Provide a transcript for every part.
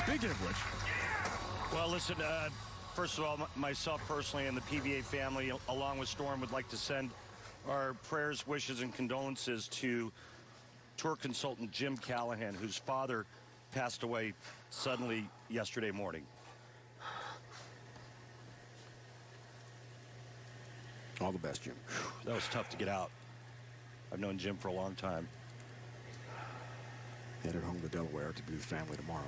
Speaking of which. Well, listen, first of all, myself personally and the PBA family, along with Storm, would like to send our prayers, wishes, and condolences to tour consultant Jim Callahan, whose father passed away suddenly yesterday morning. All the best, Jim. That was tough to get out. I've known Jim for a long time. Headed home to Delaware to be with family tomorrow.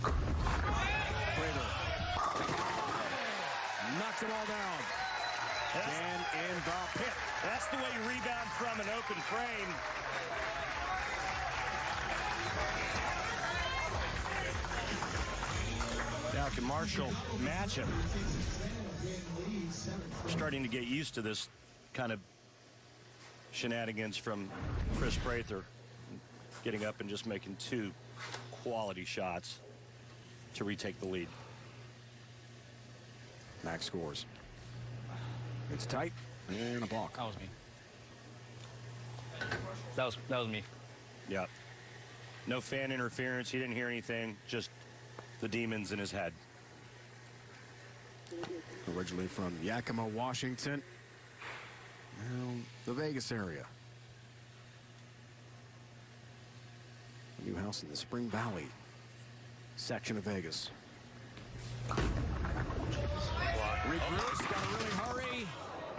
Prather knocks it all down. And in the pit. That's the way you rebound from an open frame. Now can Marshall match him? We're starting to get used to this kind of shenanigans from Chris Prather, getting up and just making two quality shots to retake the lead. Max scores. It's tight and a balk. That was me. That was me. Yeah. No fan interference. He didn't hear anything. Just the demons in his head. Originally from Yakima, Washington. Now, the Vegas area. A new house in the Spring Valley section of Vegas. Regroups, got to really hurry.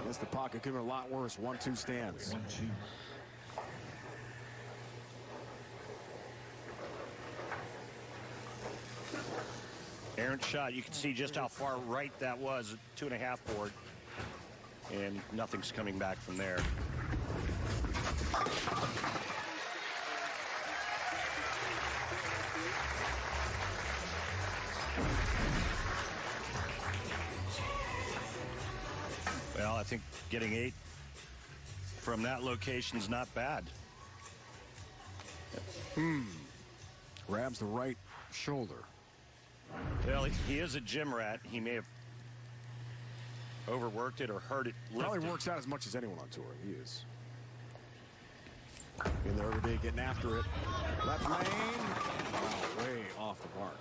Against the pocket, could have been a lot worse. 1-2 stands. 1-2. Errant shot. You can see just how far right that was. 2.5 board. And nothing's coming back from there. Well, I think getting 8 from that location is not bad. Grabs the right shoulder. Well, he is a gym rat. He may have overworked it or hurt it. Probably works out as much as anyone on tour. He is. In there every day getting after it. Left lane. Oh, way off the mark.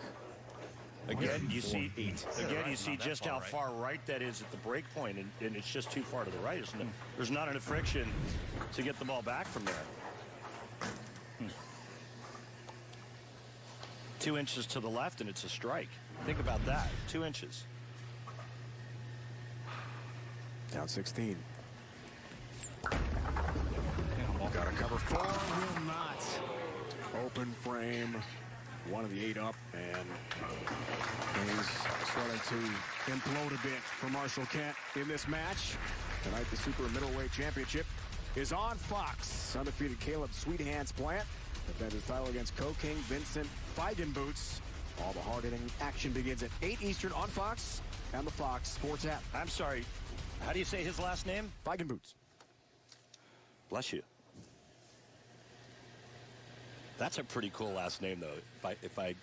Again, you see, Right, you see just how far right that is at the break point, and it's just too far to the right. There's not enough friction to get the ball back from there. 2 inches to the left, and it's a strike. Think about that. 2 inches. Down 16. Got to cover 4. Will not. Open frame. One of the 8 up, and things starting to implode a bit for Marshall Kent in this match. Tonight, the super middleweight championship is on Fox. Undefeated Caleb Sweethands Plant defends his title against Co-King Vincent Feigenboots. All the hard-hitting action begins at 8 Eastern on Fox and the Fox Sports app. I'm sorry. How do you say his last name? Feigenboots. Bless you. That's a pretty cool last name, though. If I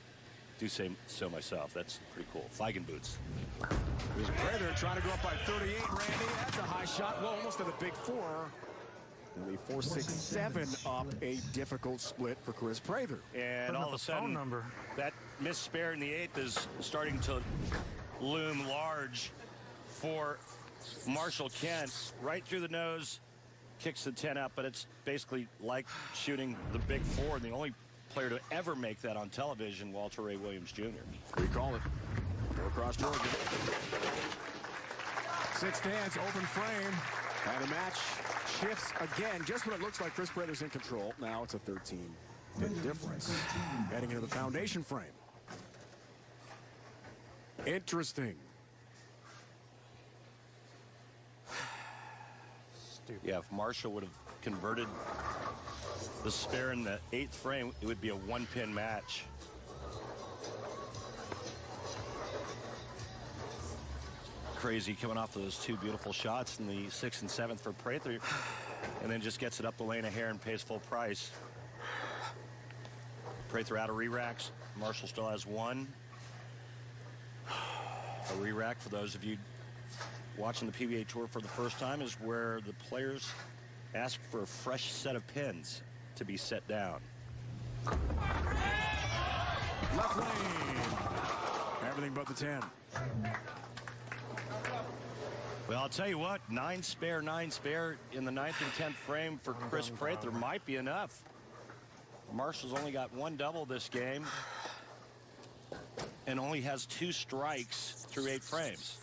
do say so myself, that's pretty cool. Feigenboots. Here's Prather trying to go up by 38, Randy. That's a high shot. Well, almost at a big 4. Only 4-6-7 up. A difficult split for Chris Prather. And all of a sudden, that missed spare in the 8th is starting to loom large for Marshall Kent. Right through the nose. Kicks the 10 up, but it's basically like shooting the big 4. And the only player to ever make that on television, Walter Ray Williams Jr. We call it. Go across Georgia. 6 stands, open frame. And the match shifts again. Just when it looks like Chris Prather's in control. Now it's a 13-pin difference. Heading into the foundation frame. Interesting. Yeah, if Marshall would have converted the spare in the 8th frame, it would be a 1-pin match. Crazy coming off of those 2 beautiful shots in the 6th and 7th for Prather, and then just gets it up the lane of hair and pays full price. Prather out of re-racks. Marshall still has 1. A re-rack, for those of you watching the PBA Tour for the first time, is where the players ask for a fresh set of pins to be set down. Left lane. Everything but the 10. Well, I'll tell you what, 9 spare in the 9th and 10th frame for Chris Prather might be enough. Marshall's only got 1 double this game and only has 2 strikes through 8 frames.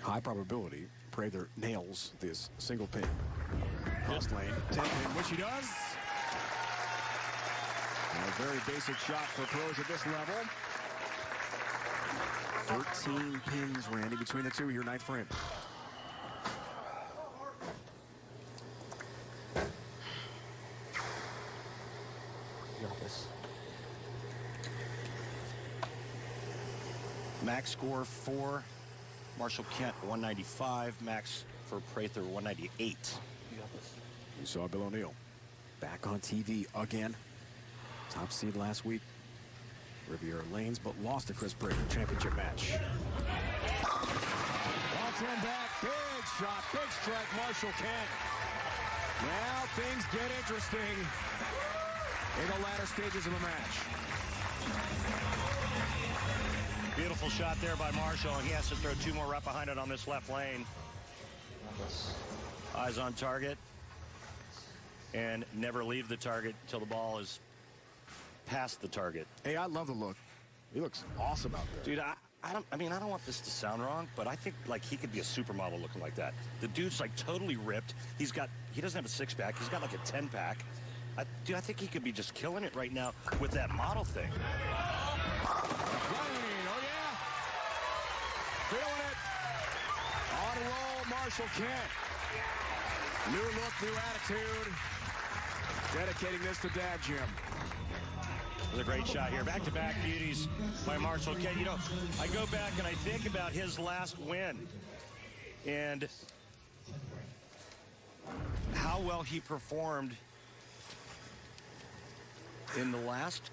High probability Prather nails this single pin. Cross lane, 10 pin, which he does. A very basic shot for pros at this level. 13 pins, Randy, between the two here, 9th frame. You got this. Max score for Marshall Kent, 195. Max for Prather, 198. You got this. You saw Bill O'Neill back on TV again. Top seed last week, Riviera Lanes, but lost to Chris Prather championship match. Ball 10 back, big shot, big strike, Marshall Kent. Now things get interesting in the latter stages of the match. Beautiful shot there by Marshall, and he has to throw 2 more right behind it on this left lane. Eyes on target, and never leave the target until the ball is past the target. Hey, I love the look. He looks awesome out there. Dude, I don't want this to sound wrong, but I think like he could be a supermodel looking like that. The dude's like totally ripped. He doesn't have a 6-pack. He's got like a 10-pack. Dude, I think he could be just killing it right now with that model thing. Oh yeah. Feeling it. On a roll, Marshall Kent. New look, new attitude. Dedicating this to Dad Jim. It was a great shot here. Back-to-back beauties by Marshall Kent. You know, I go back and I think about his last win and how well he performed in the last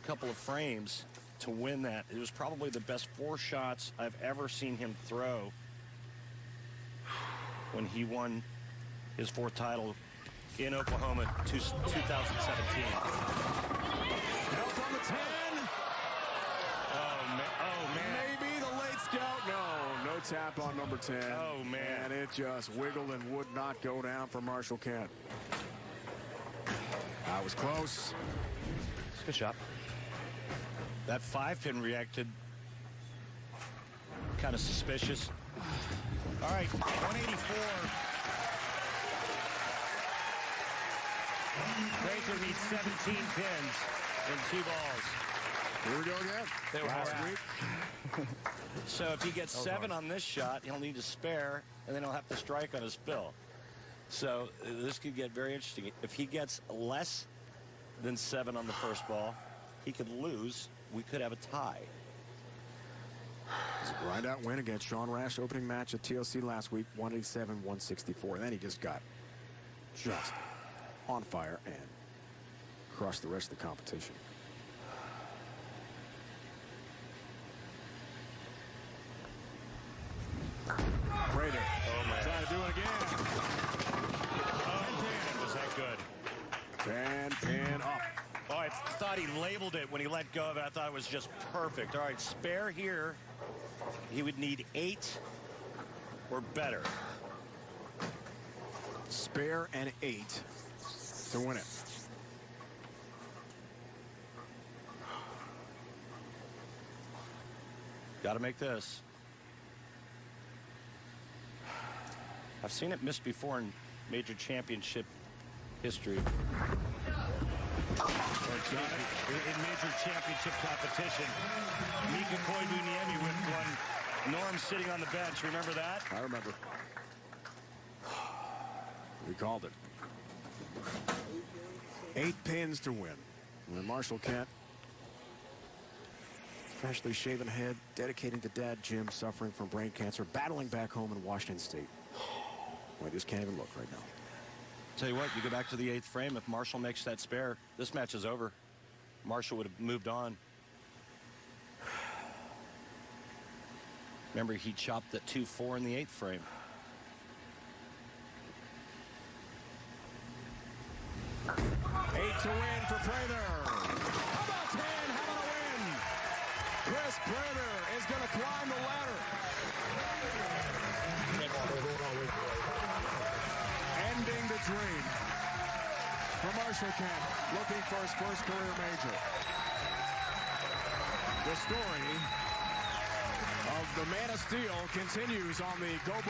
couple of frames to win that. It was probably the best 4 shots I've ever seen him throw when he won his 4th title in Oklahoma 2017. Help on the 10. Oh, man. Maybe the late scout. No tap on number 10. Oh, man. And it just wiggled and would not go down for Marshall Kent. That was close. Good shot. That 5-pin reacted kind of suspicious. All right, 184. Prather needs 17 pins in 2 balls. Here we go again. They were Last hard. week. So if he gets 7 on this shot, he'll need to spare, and then he'll have to strike on his fill. So this could get very interesting. If he gets less than 7 on the first ball, he could lose. We could have a tie. It's a grind-out win against Sean Rash, opening match at TLC last week, 187-164. Then he just got on fire and crushed the rest of the competition. Prather trying to do it again. Oh, was that good? 10 pin up. Oh, I thought he labeled it when he let go of it. I thought it was just perfect. All right, spare here. He would need 8 or better. Spare and 8 to win it. Got to make this. I've seen it missed before in major championship history. In major championship competition. Mika Koivuniemi with one. Norm sitting on the bench. Remember that? I remember. We called it. 8 pins to win. And then Marshall Kent, freshly shaven head, dedicating to Dad Jim, suffering from brain cancer, battling back home in Washington State. Boy, this can't even look right now. Tell you what, you go back to the 8th frame. If Marshall makes that spare, this match is over. Marshall would have moved on. Remember, he chopped that 2-4 in the 8th frame. to win for Prather. How about 10? Having a win. Chris Prather is going to climb the ladder. Ending the dream for Marshall Kent, looking for his first career major. The story of the Man of Steel continues on the Go